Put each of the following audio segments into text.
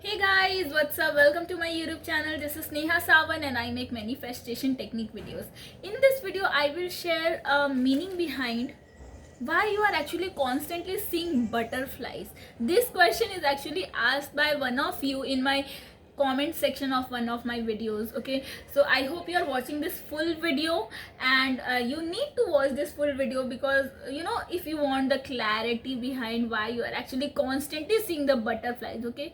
Hey guys, what's up? Welcome to my YouTube channel. This is Neha Sawan and I make manifestation technique videos. In this video, I will share a meaning behind why you are actually constantly seeing butterflies. This question is actually asked by one of you in my comment section of one of my videos. Okay, so I hope you are watching this full video, and you need to watch this full video because if you want the clarity behind why you are actually constantly seeing the butterflies. Okay,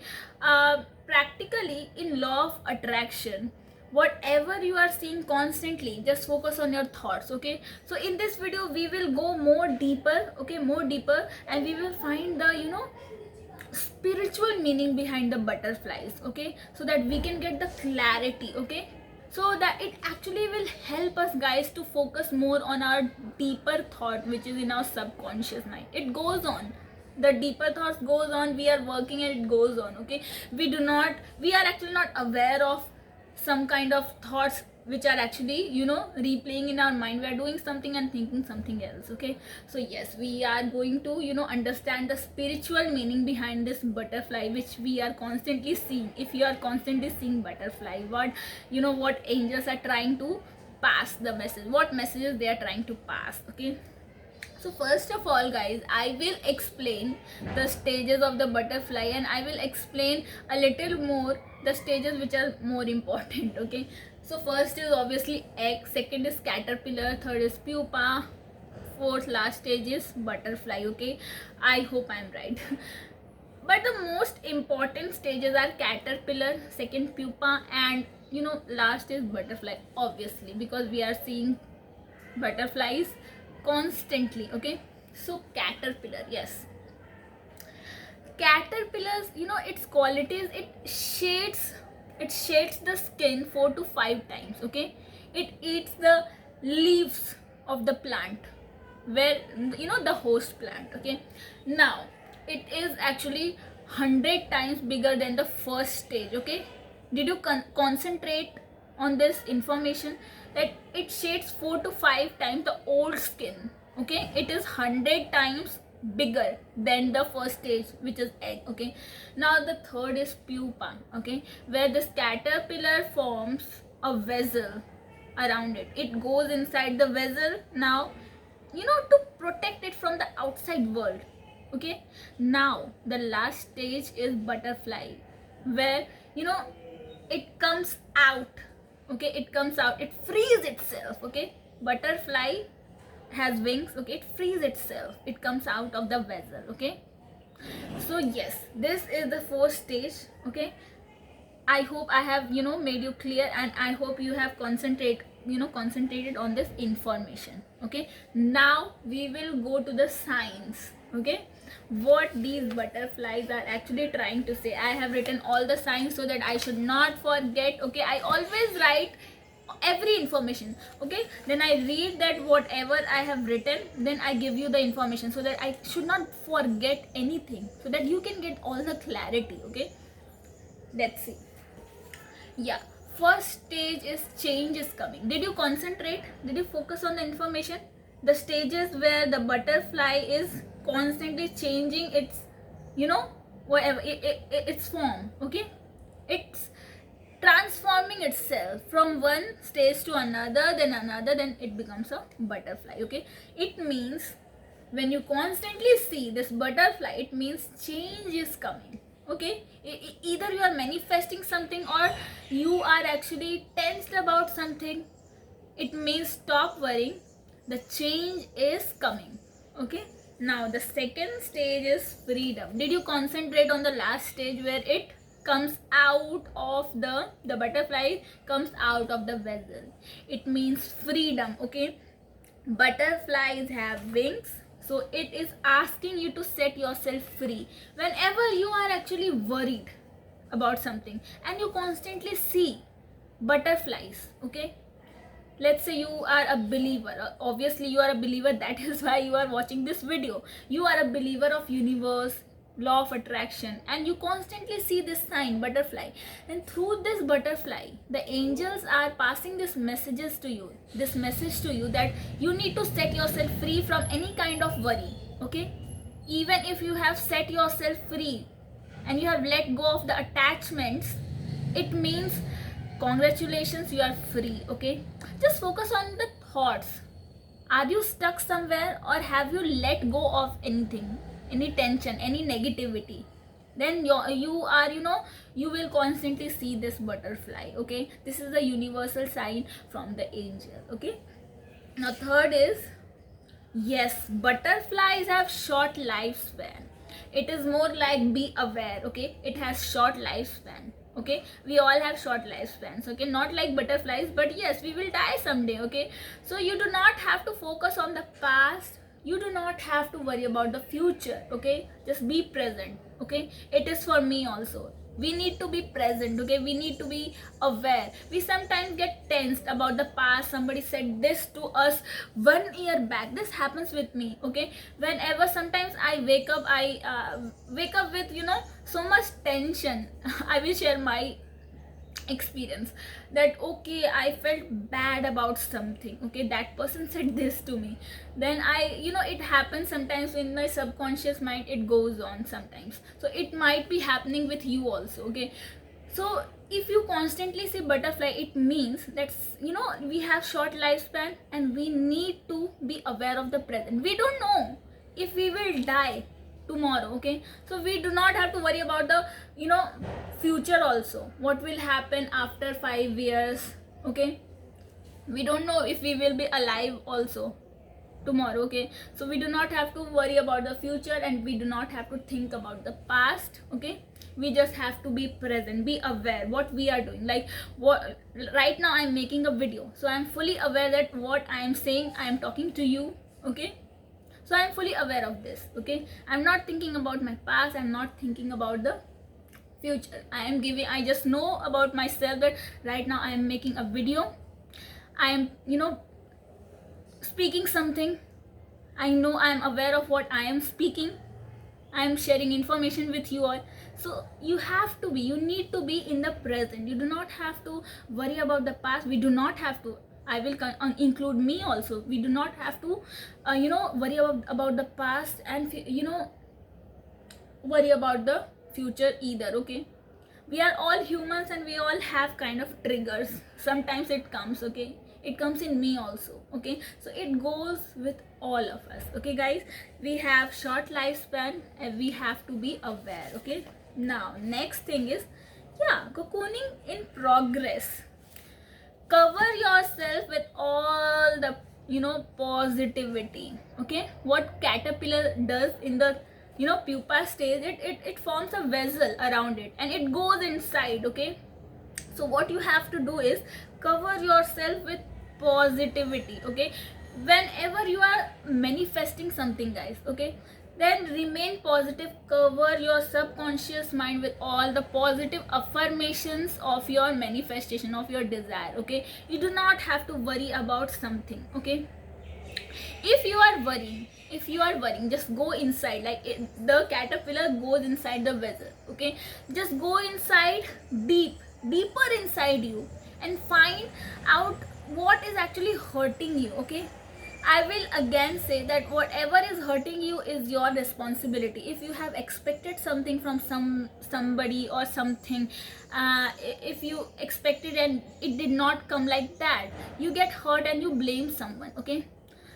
practically in law of attraction, whatever you are seeing constantly, just focus on your thoughts. Okay, so in this video we will go more deeper. Okay, more deeper, and we will find the spiritual meaning behind the butterflies. Okay, so that we can get the clarity. Okay, so that it actually will help us guys to focus more on our deeper thought, which is in our subconscious mind. It goes on, the deeper thoughts goes on, we are working and it goes on. Okay, we are actually not aware of some kind of thoughts which are actually replaying in our mind. We are doing something and thinking something else. Okay, so yes, we are going to understand the spiritual meaning behind this butterfly which we are constantly seeing. If you are constantly seeing butterfly, what angels are trying to pass the message, what messages they are trying to pass. Okay, so first of all guys, I will explain the stages of the butterfly and I will explain a little more the stages which are more important. Okay, so first is obviously egg, second is caterpillar, third is pupa, fourth last stage is butterfly. Okay, I hope I'm right. But the most important stages are caterpillar, second pupa, and last is butterfly, obviously, because we are seeing butterflies constantly. Okay, so caterpillar, yes, caterpillars, its qualities, it shades the skin 4 to 5 times. Okay, it eats the leaves of the plant, where the host plant. Okay, now it is actually 100 times bigger than the first stage. Okay, did you concentrate on this information, that it shades 4 to 5 times the old skin. Okay, it is 100 times bigger than the first stage, which is egg. Okay, now the third is pupa. Okay, where this caterpillar forms a vessel around it. It goes inside the vessel now, to protect it from the outside world. Okay, now the last stage is butterfly, where it comes out. Okay, it comes out, it frees itself. Okay, butterfly has wings. Okay, it frees itself, it comes out of the vessel. Okay, so yes, this is the fourth stage. Okay, I hope I have made you clear, and I hope you have concentrated on this information. Okay, now we will go to the signs. Okay, what these butterflies are actually trying to say. I have written all the signs so that I should not forget. Okay, I always write every information. Okay, then I read that whatever I have written, then I give you the information so that I should not forget anything, so that you can get all the clarity. Okay, let's see. Yeah, first stage is change is coming. Did you concentrate, did you focus on the information? The stages where the butterfly is constantly changing its whatever its form. Okay, it's transforming itself from one stage to another, then it becomes a butterfly. Okay, it means when you constantly see this butterfly, it means change is coming. Okay, either you are manifesting something or you are actually tensed about something. It means stop worrying, the change is coming. Okay, now the second stage is freedom. Did you concentrate on the last stage, where it comes out of the butterfly comes out of the vessel? It means freedom. Okay, butterflies have wings, so it is asking you to set yourself free. Whenever you are actually worried about something and you constantly see butterflies. Okay, let's say you are a believer. Obviously you are a believer, that is why you are watching this video. You are a believer of universe, law of attraction, and you constantly see this sign butterfly, and through this butterfly the angels are passing this message to you, that you need to set yourself free from any kind of worry. Okay, even if you have set yourself free and you have let go of the attachments, it means congratulations, you are free. Okay, just focus on the thoughts. Are you stuck somewhere, or have you let go of anything, any tension, any negativity? Then you are, you will constantly see this butterfly. Okay, this is the universal sign from the angel. Okay, now third is, yes, butterflies have short lifespan. It is more like be aware. Okay, it has short lifespan. Okay, we all have short lifespans. Okay, not like butterflies, but yes, we will die someday. Okay, so you do not have to focus on the past, you do not have to worry about the future. Okay, just be present. Okay, it is for me also. We need to be present. Okay, we need to be aware. We sometimes get tensed about the past. Somebody said this to us 1 year back. This happens with me. Okay, whenever sometimes I wake up, I wake up with so much tension. I will share my experience that, okay, I felt bad about something. Okay, that person said this to me. Then it happens sometimes in my subconscious mind, it goes on sometimes. So it might be happening with you also. Okay, so if you constantly see butterfly, it means that we have short lifespan, and we need to be aware of the present. We don't know if we will die tomorrow. Okay, so we do not have to worry about the future also, what will happen after 5 years. Okay, we don't know if we will be alive also tomorrow. Okay, so we do not have to worry about the future, and we do not have to think about the past. Okay, we just have to be present, be aware what we are doing. Like, what right now I'm making a video, so I'm fully aware that what I am saying, I am talking to you. Okay, so I'm fully aware of this. Okay, I'm not thinking about my past, I'm not thinking about the future. I just know about myself that right now I am making a video, I am speaking something. I know I am aware of what I am speaking, I am sharing information with you all. So you need to be in the present. You do not have to worry about the past. We do not have to, I will include me also. We do not have to worry about the past, and worry about the future either. Okay, we are all humans, and we all have kind of triggers. Sometimes it comes. Okay, it comes in me also. Okay, so it goes with all of us. Okay guys, we have short lifespan, and we have to be aware. Okay, now next thing is, cocooning in progress. Cover yourself with all the positivity. Okay, what caterpillar does in the pupa stage, it forms a vessel around it, and it goes inside. Okay, so what you have to do is cover yourself with positivity. Okay, whenever you are manifesting something, guys, okay, then remain positive. Cover your subconscious mind with all the positive affirmations of your manifestation, of your desire. Okay, you do not have to worry about something. Okay, if you are worrying, just go inside, like the caterpillar goes inside the vessel. Okay, just go inside, deeper inside you, and find out what is actually hurting you. Okay, I will again say that whatever is hurting you is your responsibility. If you have expected something from somebody or something, if you expected and it did not come like that, you get hurt and you blame someone. Okay,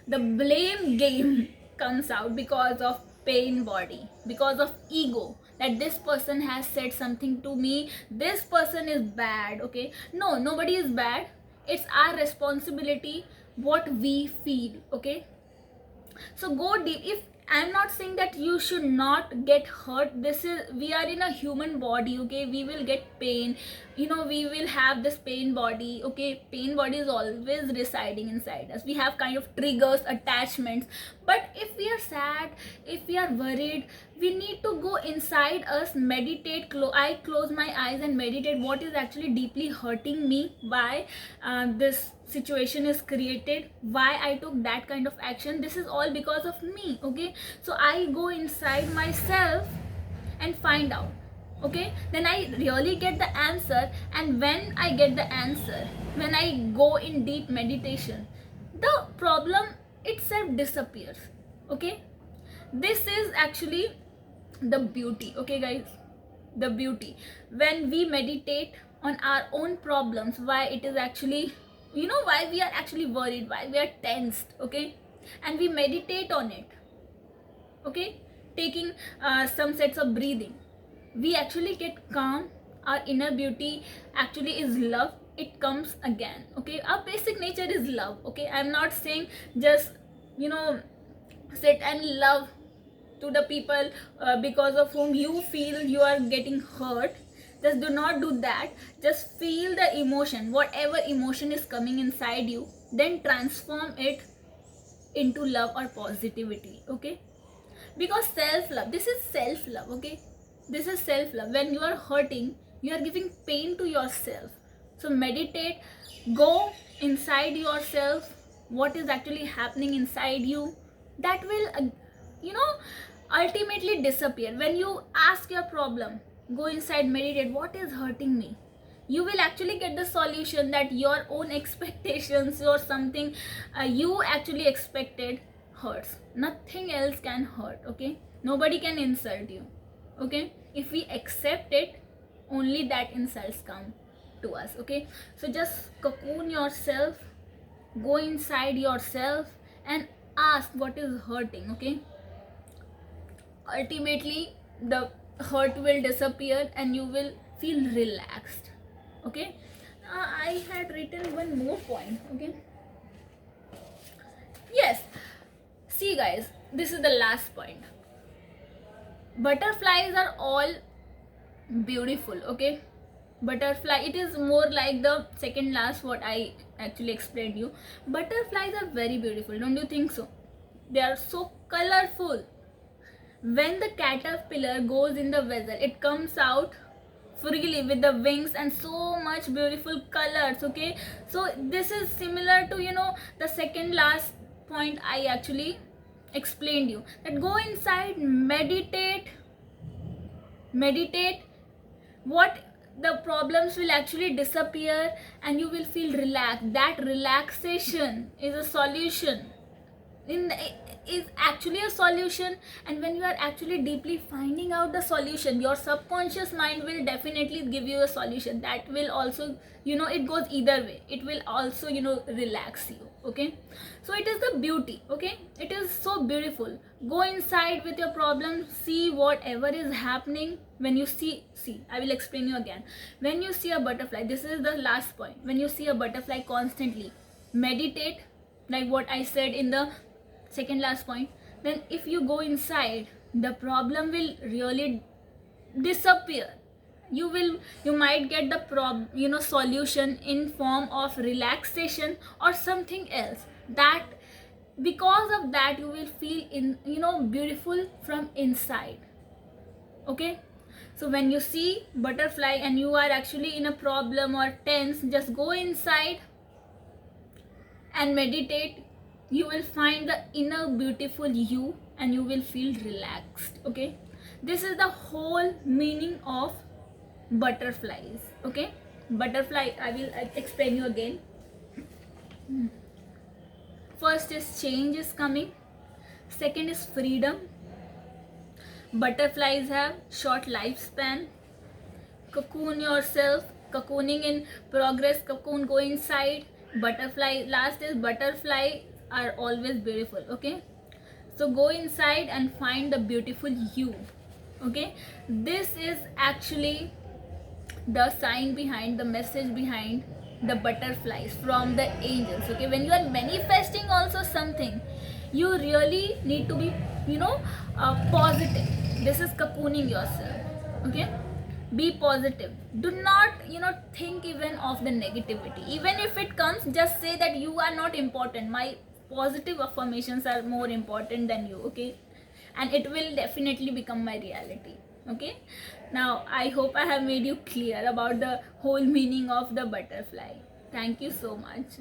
the blame game comes out because of pain body, because of ego, that this person has said something to me, this person is bad. Okay, no, nobody is bad. It's our responsibility what we feel. Okay, so go deep. If I'm not saying that you should not get hurt, we are in a human body. Okay, we will get pain, we will have this pain body. Okay, pain body is always residing inside us. We have kind of triggers, attachments. But if we are sad, if we are worried, we need to go inside us, meditate. I close my eyes and meditate what is actually deeply hurting me, why this situation is created, why I took that kind of action. This is all because of me. Okay, so I go inside myself and find out. Okay, then I really get the answer. And when I get the answer, when I go in deep meditation, the problem itself disappears. Okay, this is actually the beauty. Okay guys, the beauty. When we meditate on our own problems, why it is actually, why we are actually worried, why we are tensed, okay, and we meditate on it, okay, taking some sets of breathing, we actually get calm. Our inner beauty actually is love. It comes again, okay. Our basic nature is love, okay. I'm not saying just sit and love to the people because of whom you feel you are getting hurt. Just do not do that. Just feel the emotion, whatever emotion is coming inside you, then transform it into love or positivity, okay. Because self love, this is self love, okay. This is self love. When you are hurting, you are giving pain to yourself. So meditate, go inside yourself, what is actually happening inside you, that will ultimately disappear. When you ask your problem, go inside, meditate, what is hurting me, you will actually get the solution that your own expectations or something you actually expected hurts. Nothing else can hurt, okay. Nobody can insult you, okay. If we accept it, only that insults come to us, okay. So just cocoon yourself, go inside yourself and ask what is hurting, okay. Ultimately the hurt will disappear and you will feel relaxed, okay. I had written one more point, okay. Yes, see guys, this is the last point. Butterflies are all beautiful, okay. Butterfly, it is more like the second last what I actually explained you. Butterflies are very beautiful, don't you think so? They are so colorful. When the caterpillar goes in the vessel, it comes out freely with the wings and so much beautiful colors, okay. So this is similar to the second last point I actually explained you, that go inside, meditate, what the problems will actually disappear and you will feel relaxed. That relaxation is a solution, is actually a solution. And when you are actually deeply finding out the solution, your subconscious mind will definitely give you a solution that will also it goes either way, it will also relax you, okay. So it is the beauty, okay. It is so beautiful. Go inside with your problem, see whatever is happening. When you see, I will explain you again. When you see a butterfly, this is the last point, when you see a butterfly, constantly meditate, like what I said in the second last point. Then if you go inside, the problem will really disappear. You might get the solution in form of relaxation or something else. That because of that you will feel beautiful from inside, okay. So when you see butterfly and you are actually in a problem or tense, just go inside and meditate. You will find the inner beautiful you and you will feel relaxed, okay. This is the whole meaning of butterflies, okay. Butterfly, I will explain you again. First is change is coming, second is freedom. Butterflies have short lifespan. Cocoon yourself, cocooning in progress, cocoon, go inside. Butterfly, last is butterfly are always beautiful, okay. So go inside and find the beautiful you, okay. This is actually the sign behind, the message behind the butterflies from the angels, okay. When you are manifesting also something, you really need to be positive. This is cocooning yourself, okay. Be positive. Do not think even of the negativity. Even if it comes, just say that you are not important, my positive affirmations are more important than you, okay. And it will definitely become my reality, okay. Now I hope I have made you clear about the whole meaning of the butterfly. Thank you so much.